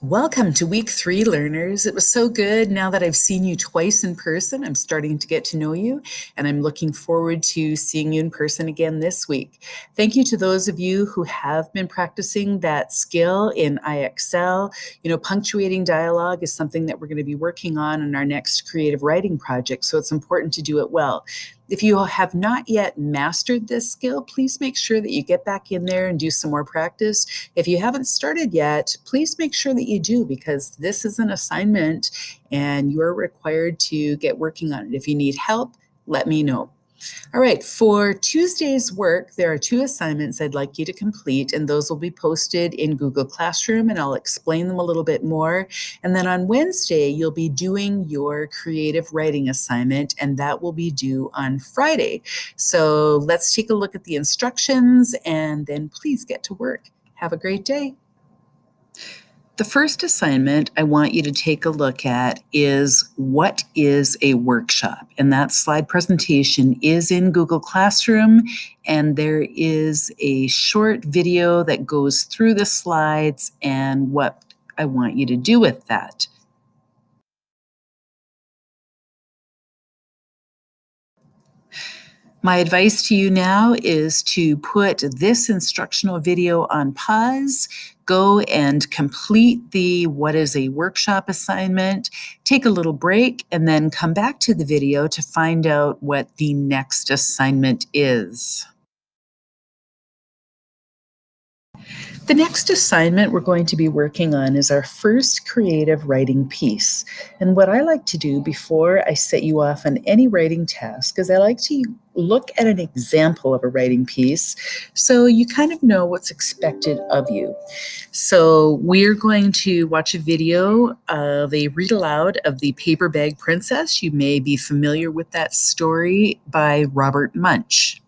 Welcome to week 3, learners. It was so good. Now that I've seen you twice in person, I'm starting to get to know you, and I'm looking forward to seeing you in person again this week. Thank you to those of you who have been practicing that skill in IXL. Punctuating dialogue is something that we're going to be working on in our next creative writing project, so it's important to do it well. If you have not yet mastered this skill, please make sure that you get back in there and do some more practice. If you haven't started yet, please make sure that you do, because this is an assignment and you're required to get working on it. If you need help, let me know. All right, for Tuesday's work, there are 2 assignments I'd like you to complete, and those will be posted in Google Classroom, and I'll explain them a little bit more. And then on Wednesday, you'll be doing your creative writing assignment, and that will be due on Friday. So let's take a look at the instructions, and then please get to work. Have a great day. The first assignment I want you to take a look at is what is a workshop? And that slide presentation is in Google Classroom, and there is a short video that goes through the slides and what I want you to do with that. My advice to you now is to put this instructional video on pause, go and complete the What is a Workshop assignment, take a little break, and then come back to the video to find out what the next assignment is. The next assignment we're going to be working on is our first creative writing piece. And what I like to do before I set you off on any writing task is I like to look at an example of a writing piece so you kind of know what's expected of you. So we're going to watch a video of a read aloud of The Paper Bag Princess. You may be familiar with that story by Robert Munsch.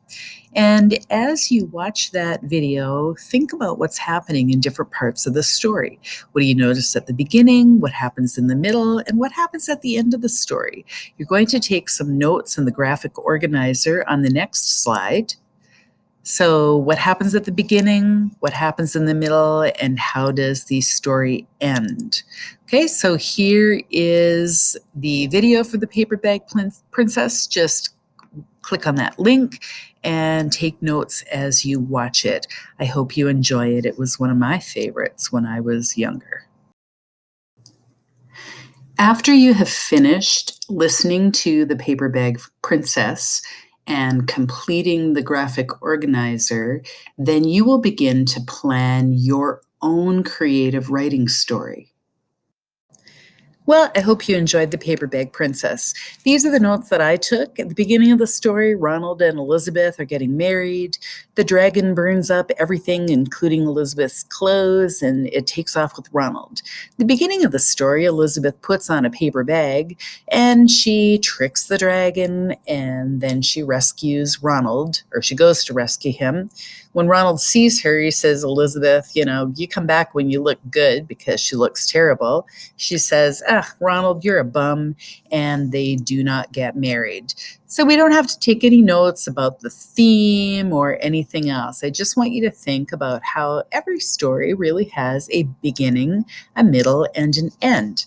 And as you watch that video, think about what's happening in different parts of the story. What do you notice at the beginning? What happens in the middle? And what happens at the end of the story? You're going to take some notes in the graphic organizer on the next slide. So what happens at the beginning, what happens in the middle, and how does the story end? Okay, so here is the video for The Paper Bag Princess. Just click on that link and take notes as you watch it. I hope you enjoy it. It was one of my favorites when I was younger. After you have finished listening to The Paper Bag Princess and completing the graphic organizer, then you will begin to plan your own creative writing story. Well, I hope you enjoyed The Paper Bag Princess. These are the notes that I took. At the beginning of the story, Ronald and Elizabeth are getting married. The dragon burns up everything, including Elizabeth's clothes, and it takes off with Ronald. At the beginning of the story, Elizabeth puts on a paper bag, and she tricks the dragon, and then she rescues Ronald, or she goes to rescue him. When Ronald sees her, he says, Elizabeth, you come back when you look good, because she looks terrible. She says, Ronald, you're a bum, and they do not get married. So we don't have to take any notes about the theme or anything else. I just want you to think about how every story really has a beginning, a middle, and an end.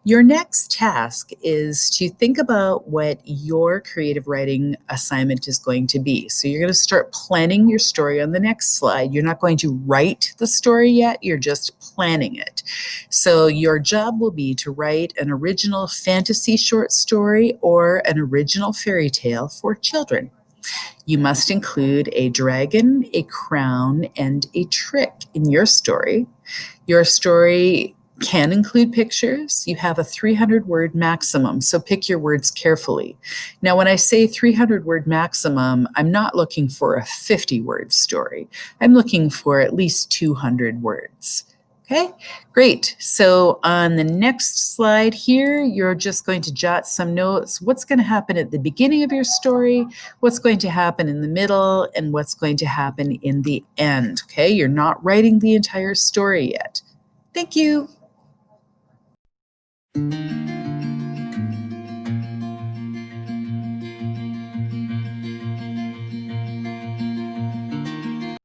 Your next task is to think about what your creative writing assignment is going to be. So you're going to start planning your story on the next slide. You're not going to write the story yet, you're just planning it. So your job will be to write an original fantasy short story or an original fairy tale for children. You must include a dragon, a crown, and a trick in your story. Your story can include pictures. You have a 300-word maximum, so pick your words carefully. Now, when I say 300-word maximum, I'm not looking for a 50-word story. I'm looking for at least 200 words. Okay, great. So on the next slide here, you're just going to jot some notes. What's going to happen at the beginning of your story, what's going to happen in the middle, and what's going to happen in the end. Okay, you're not writing the entire story yet. Thank you.